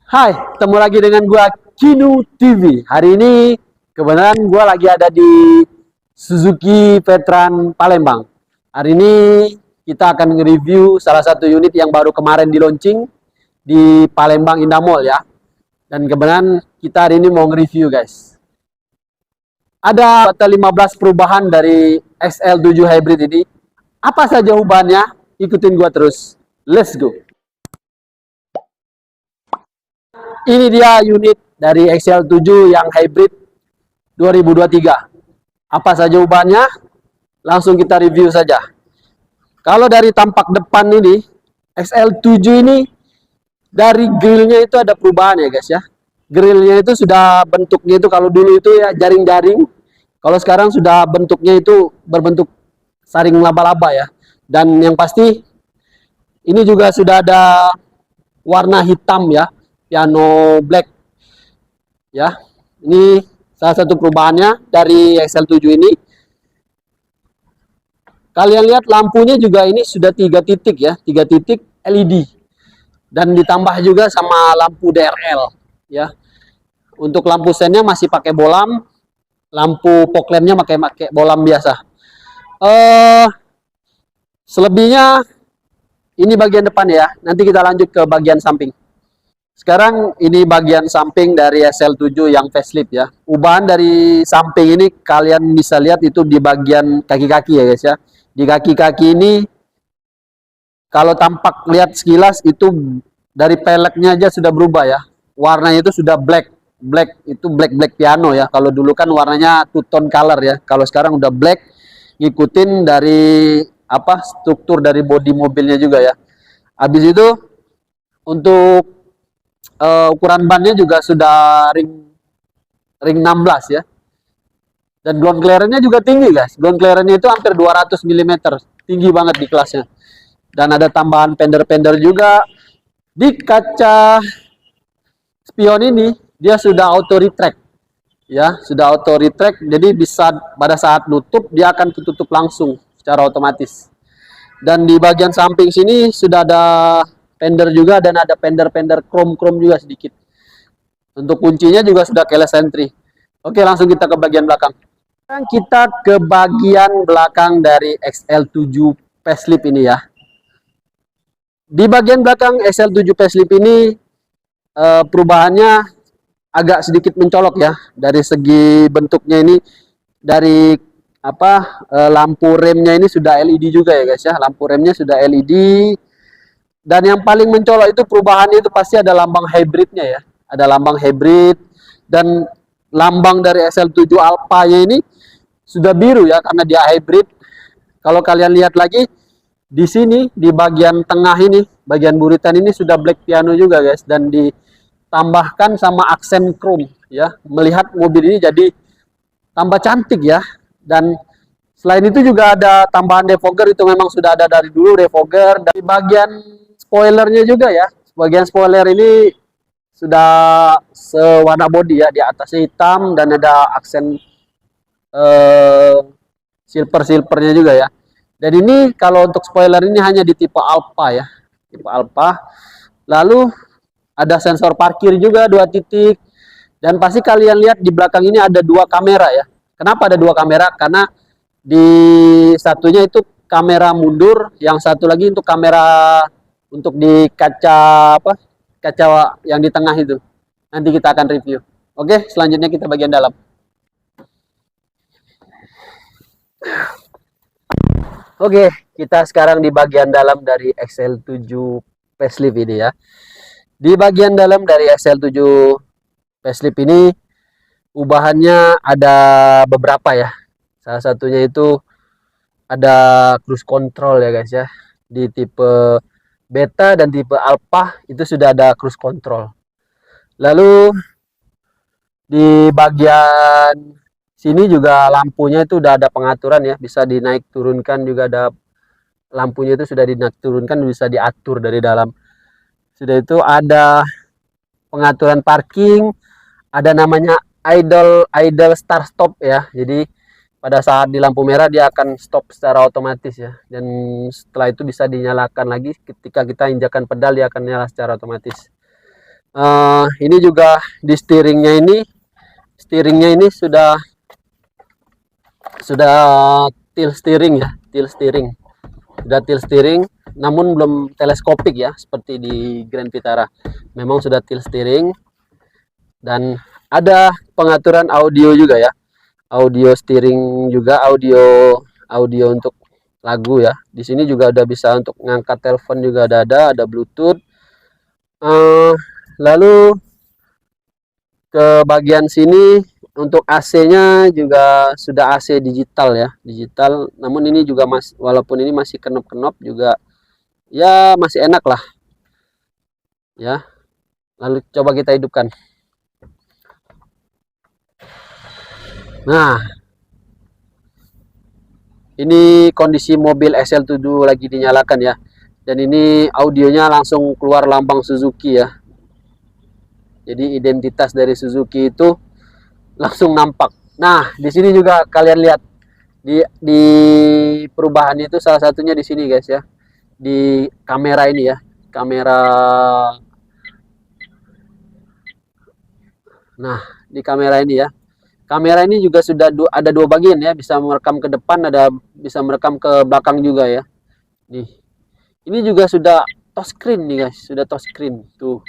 Hai, ketemu lagi dengan gua Kinu TV. Hari ini kebenaran gua lagi ada di Suzuki Veteran Palembang. Hari ini kita akan nge-review salah satu unit yang baru kemarin di launching di Palembang Indah Mall ya. Dan kebenaran kita hari ini mau nge-review guys. Ada 15 perubahan dari XL7 Hybrid ini. Apa saja ubahnya? Ikutin gua terus. Let's go. Ini dia unit dari XL7 yang hybrid 2023. Apa saja ubahnya? Langsung kita review saja. Kalau dari tampak depan ini, XL7 ini dari grillnya itu ada perubahan ya guys ya. Grillnya itu sudah bentuknya itu kalau dulu itu ya jaring-jaring. Kalau sekarang sudah bentuknya itu berbentuk saring laba-laba ya. Dan yang pasti ini juga sudah ada warna hitam ya, piano black ya. Ini salah satu perubahannya dari XL7 ini. Kalian lihat lampunya juga ini sudah 3 titik ya, 3 titik LED dan ditambah juga sama lampu DRL ya. Untuk lampu sennya masih pakai bolam, lampu fog lampnya pakai bolam biasa. Selebihnya ini bagian depan ya. Nanti kita lanjut ke bagian samping. Sekarang ini bagian samping dari XL7 yang facelift ya. Ubahan dari samping ini kalian bisa lihat itu di bagian kaki-kaki ya guys ya. Di kaki-kaki ini kalau tampak lihat sekilas itu dari peleknya aja sudah berubah ya. Warnanya itu sudah black. Black itu black piano ya. Kalau dulu kan warnanya two tone color ya. Kalau sekarang udah black, ngikutin dari apa struktur dari bodi mobilnya juga ya. Habis itu untuk ukuran bannya juga sudah ring 16 ya. Dan ground clearance-nya juga tinggi guys. Ground clearance-nya itu hampir 200 mm. Tinggi banget di kelasnya. Dan ada tambahan fender-fender juga. Di kaca spion ini dia sudah auto retract. Ya, sudah auto retract. Jadi bisa pada saat nutup dia akan tutup langsung secara otomatis. Dan di bagian samping sini sudah ada fender juga dan ada fender-fender chrome-chrome juga sedikit. Untuk kuncinya juga sudah keyless entry. Oke, langsung kita ke bagian belakang. Sekarang kita ke bagian belakang dari XL7 facelift ini ya. Di bagian belakang XL7 facelift ini perubahannya agak sedikit mencolok ya. Dari segi bentuknya ini, dari apa lampu remnya ini sudah LED juga ya guys ya. Lampu remnya sudah LED. Dan yang paling mencolok itu perubahannya itu pasti ada lambang hybridnya ya. Ada lambang hybrid dan lambang dari XL7 Alpha-nya ini sudah biru ya karena dia hybrid. Kalau kalian lihat lagi di sini di bagian tengah ini, bagian buritan ini sudah black piano juga guys dan ditambahkan sama aksen chrome ya. Melihat mobil ini jadi tambah cantik ya. Dan selain itu juga ada tambahan defogger, itu memang sudah ada dari dulu defogger. Dari bagian spoilernya juga ya, bagian spoiler ini sudah sewarna body ya, di atasnya hitam dan ada aksen silvernya juga ya. Dan ini kalau untuk spoiler ini hanya di tipe Alpha ya, tipe Alpha. Lalu ada sensor parkir juga 2 titik. Dan pasti kalian lihat di belakang ini ada 2 kamera ya. Kenapa ada 2 kamera? Karena di satunya itu kamera mundur, yang satu lagi untuk kamera untuk di kaca apa? Kaca yang di tengah itu. Nanti kita akan review. Oke, selanjutnya kita bagian dalam. Oke, kita sekarang di bagian dalam dari XL7 facelift ini ya. Di bagian dalam dari XL7 facelift ini ubahannya ada beberapa ya. Salah satunya itu ada cruise control ya guys ya. Di tipe beta dan tipe alpha itu sudah ada cruise control. Lalu di bagian sini juga lampunya itu udah ada pengaturan ya, bisa dinaik turunkan, juga ada lampunya itu sudah dinaik turunkan, bisa diatur dari dalam. Sudah itu ada pengaturan parking, ada namanya idle start stop ya. Jadi pada saat di lampu merah dia akan stop secara otomatis ya. Dan setelah itu bisa dinyalakan lagi ketika kita injakan pedal, dia akan nyala secara otomatis. Ini juga di steeringnya ini sudah tilt steering ya, sudah tilt steering, namun belum teleskopik ya seperti di Grand Vitara. Memang sudah tilt steering dan ada pengaturan audio juga ya, audio steering juga, audio untuk lagu ya. Di sini juga udah bisa untuk ngangkat telepon juga ada Bluetooth. Lalu ke bagian sini untuk AC-nya juga sudah AC digital ya, digital. Namun ini juga walaupun ini masih kenop-kenop juga ya masih enak lah ya. Lalu coba kita hidupkan. Nah, ini kondisi mobil SL7 lagi dinyalakan ya. Dan ini audionya langsung keluar lambang Suzuki ya. Jadi identitas dari Suzuki itu langsung nampak. Nah, di sini juga kalian lihat di perubahan itu salah satunya di sini guys ya. Di kamera ini ya. Nah, di kamera ini ya. Kamera ini juga sudah ada dua bagian ya, bisa merekam ke depan, bisa merekam ke belakang juga ya. Nih. Ini juga sudah touchscreen nih guys, sudah touchscreen tuh.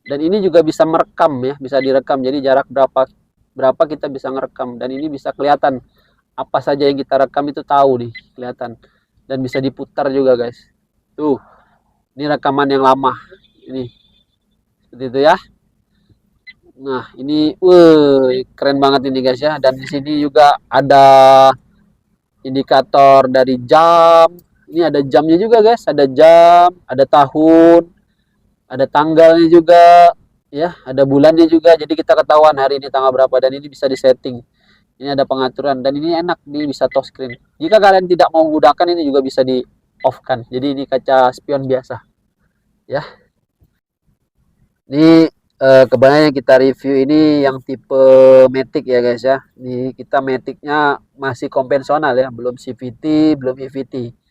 Dan ini juga bisa merekam ya, bisa direkam. Jadi jarak berapa kita bisa merekam, dan ini bisa kelihatan apa saja yang kita rekam itu tahu nih, kelihatan. Dan bisa diputar juga guys. Tuh. Ini rekaman yang lama. Ini. Seperti itu ya. Nah, ini keren banget ini guys ya. Dan di sini juga ada indikator dari jam. Ini ada jamnya juga guys, ada jam, ada tahun, ada tanggalnya juga ya, ada bulannya juga. Jadi kita ketahuan hari ini tanggal berapa, dan ini bisa disetting. Ini ada pengaturan dan ini enak, ini bisa touchscreen. Jika kalian tidak mau menggunakan, ini juga bisa di off kan. Jadi ini kaca spion biasa ya. Ini kebanyakan kita review ini yang tipe Matic ya guys ya. Ini kita Maticnya masih konvensional ya, belum CVT, belum EVT.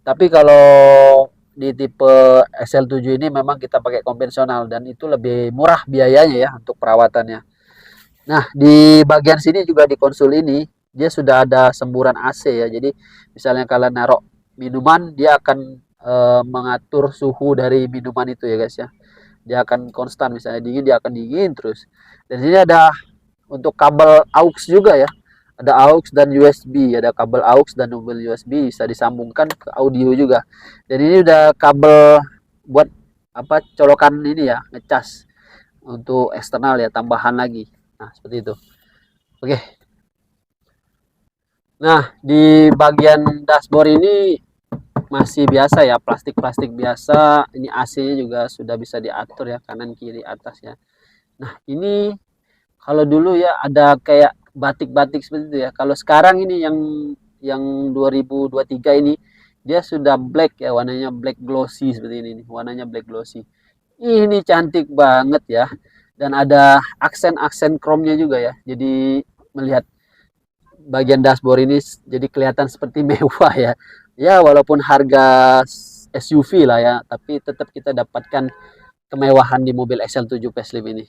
Tapi kalau di tipe SL7 ini memang kita pakai konvensional, dan itu lebih murah biayanya ya untuk perawatannya. Nah, di bagian sini juga di konsol ini dia sudah ada semburan AC ya. Jadi misalnya kalian naruh minuman, dia akan mengatur suhu dari minuman itu ya guys ya. Dia akan konstan, misalnya dingin dia akan dingin terus. Dan sini ada untuk kabel aux juga ya. Ada aux dan USB, ada kabel aux dan kabel USB, bisa disambungkan ke audio juga. Dan ini udah kabel buat apa, colokan ini ya, ngecas untuk eksternal ya, tambahan lagi. Nah, seperti itu. Oke. Nah, di bagian dashboard ini masih biasa ya, plastik-plastik biasa. Ini AC-nya juga sudah bisa diatur ya, kanan kiri atas ya. Nah, ini kalau dulu ya ada kayak batik-batik seperti itu ya. Kalau sekarang ini yang 2023 ini dia sudah black ya, warnanya black glossy seperti ini nih. Warnanya black glossy. Ini cantik banget ya. Dan ada aksen-aksen chrome-nya juga ya. Jadi melihat bagian dashboard ini jadi kelihatan seperti mewah ya. Ya walaupun harga SUV lah ya, tapi tetap kita dapatkan kemewahan di mobil XL7 facelift ini.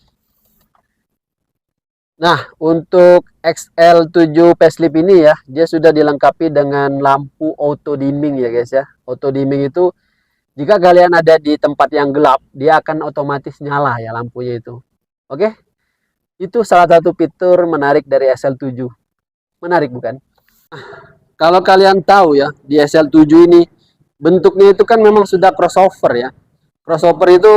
Nah, untuk XL7 facelift ini ya, dia sudah dilengkapi dengan lampu auto dimming ya guys ya. Auto dimming itu jika kalian ada di tempat yang gelap, dia akan otomatis nyala ya lampunya itu. Oke? Itu salah satu fitur menarik dari XL7. Menarik bukan? Kalau kalian tahu ya, di XL7 ini bentuknya itu kan memang sudah crossover ya. Crossover itu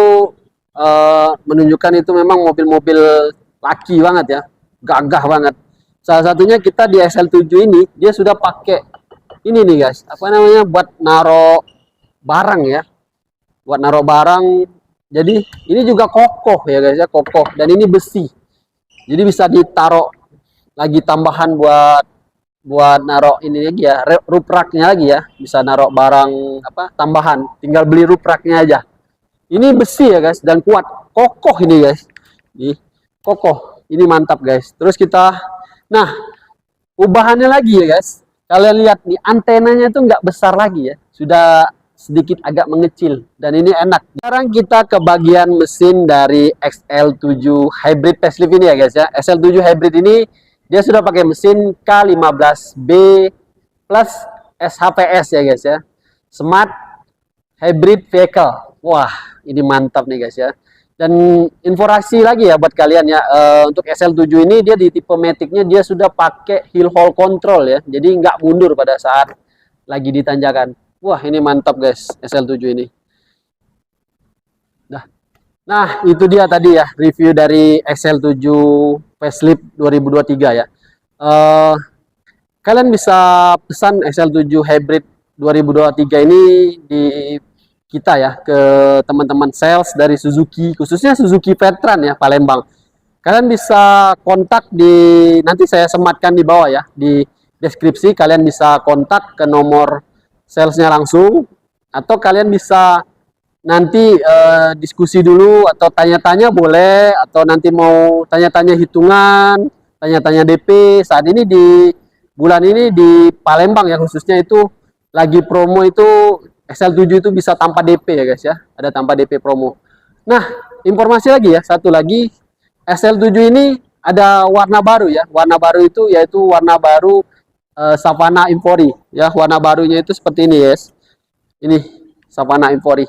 menunjukkan itu memang mobil-mobil laki banget ya, gagah banget. Salah satunya kita di XL7 ini dia sudah pakai ini nih guys, apa namanya, buat naro barang ya, buat naro barang. Jadi ini juga kokoh ya guys ya, kokoh, dan ini besi, jadi bisa ditaruh lagi tambahan buat naro ini lagi ya, rupraknya lagi ya, bisa naro barang apa tambahan, tinggal beli rupraknya aja. Ini besi ya guys, dan kuat, kokoh ini guys, nih kokoh, ini mantap guys. Terus kita, nah ubahannya lagi ya guys, kalian lihat nih, antenanya tuh nggak besar lagi ya, sudah sedikit agak mengecil dan ini enak. Sekarang kita ke bagian mesin dari XL7 Hybrid facelift ini ya guys ya. XL7 Hybrid ini dia sudah pakai mesin K15B plus SHVS ya guys ya. Smart Hybrid Vehicle. Wah, ini mantap nih guys ya. Dan informasi lagi ya buat kalian ya, untuk SL7 ini dia di tipe Matic-nya dia sudah pakai hill hold control ya. Jadi nggak mundur pada saat lagi ditanjakan. Wah, ini mantap guys SL7 ini. Nah, itu dia tadi ya review dari XL7 facelift 2023 ya. Kalian bisa pesan XL7 Hybrid 2023 ini di kita ya ke teman-teman sales dari Suzuki, khususnya Suzuki Veteran ya Palembang. Kalian bisa kontak di, nanti saya sematkan di bawah ya di deskripsi. Kalian bisa kontak ke nomor salesnya langsung, atau kalian bisa nanti diskusi dulu atau tanya-tanya boleh, atau nanti mau tanya-tanya hitungan, tanya-tanya DP. Saat ini di bulan ini di Palembang ya khususnya itu lagi promo itu XL7 itu bisa tanpa DP ya guys ya, ada tanpa DP promo. Nah, informasi lagi ya, satu lagi, XL7 ini ada warna baru ya. Warna baru itu yaitu warna baru Savana Infori ya. Warna barunya itu seperti ini guys. Ini Savana Infori.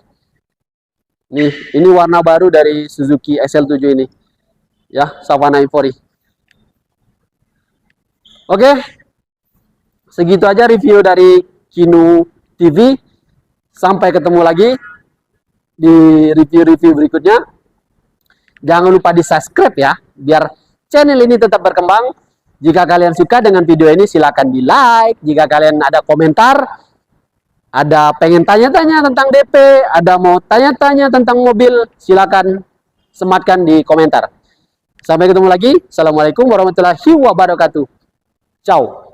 Ini warna baru dari Suzuki XL7 ini. Ya, Savana Infori. Oke. Segitu aja review dari Kinu TV. Sampai ketemu lagi di review-review berikutnya. Jangan lupa di subscribe ya, biar channel ini tetap berkembang. Jika kalian suka dengan video ini, silakan di like. Jika kalian ada komentar, ada pengen tanya-tanya tentang DP, ada mau tanya-tanya tentang mobil, silakan sematkan di komentar. Sampai ketemu lagi. Assalamualaikum warahmatullahi wabarakatuh. Ciao.